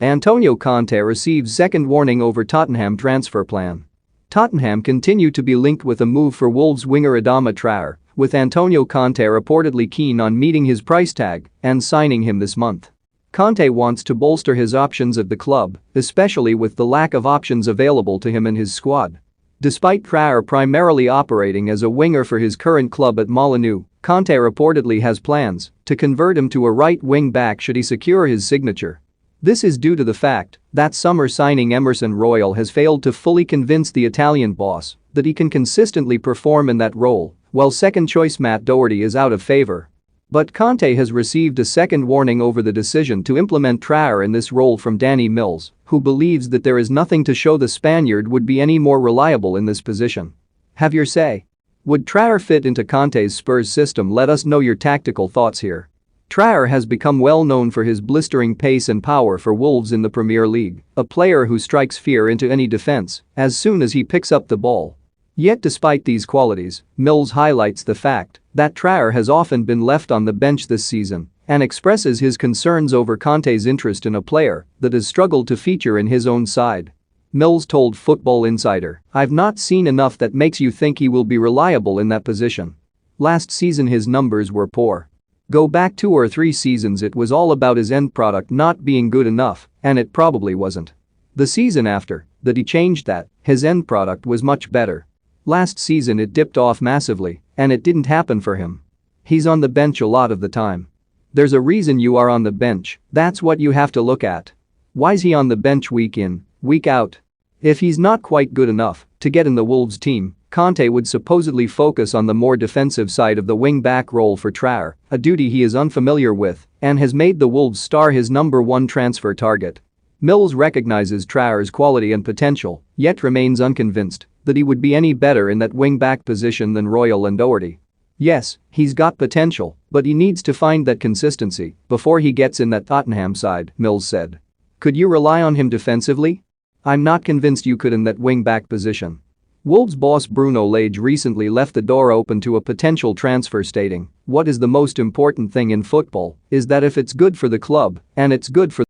Antonio Conte receives second warning over Tottenham transfer plan. Tottenham continue to be linked with a move for Wolves winger Adama Traore, with Antonio Conte reportedly keen on meeting his price tag and signing him this month. Conte wants to bolster his options at the club, especially with the lack of options available to him in his squad. Despite Traore primarily operating as a winger for his current club at Molineux, Conte reportedly has plans to convert him to a right wing back should he secure his signature. This is due to the fact that summer signing Emerson Royal has failed to fully convince the Italian boss that he can consistently perform in that role, while second-choice Matt Doherty is out of favor. But Conte has received a second warning over the decision to implement Traore in this role from Danny Mills, who believes that there is nothing to show the Spaniard would be any more reliable in this position. Have your say. Would Traore fit into Conte's Spurs system? Let us know your tactical thoughts here. Traore has become well known for his blistering pace and power for Wolves in the Premier League, a player who strikes fear into any defense as soon as he picks up the ball. Yet despite these qualities, Mills highlights the fact that Traore has often been left on the bench this season and expresses his concerns over Conte's interest in a player that has struggled to feature in his own side. Mills told Football Insider, "I've not seen enough that makes you think he will be reliable in that position. Last season his numbers were poor. Go back 2 or 3 seasons, it was all about his end product not being good enough, and it probably wasn't. The season after that he changed that, his end product was much better. Last season it dipped off massively, and it didn't happen for him. He's on the bench a lot of the time. There's a reason you are on the bench, that's what you have to look at. Why's he on the bench week in, week out? If he's not quite good enough to get in the Wolves team, Conte would supposedly focus on the more defensive side of the wing-back role for Traore, a duty he is unfamiliar with and has made the Wolves star his #1 transfer target." Mills recognizes Traore's quality and potential, yet remains unconvinced that he would be any better in that wing-back position than Royal and Doherty. "Yes, he's got potential, but he needs to find that consistency before he gets in that Tottenham side," Mills said. "Could you rely on him defensively? I'm not convinced you could in that wing-back position." Wolves boss Bruno Lage recently left the door open to a potential transfer, stating, "What is the most important thing in football is that if it's good for the club and it's good for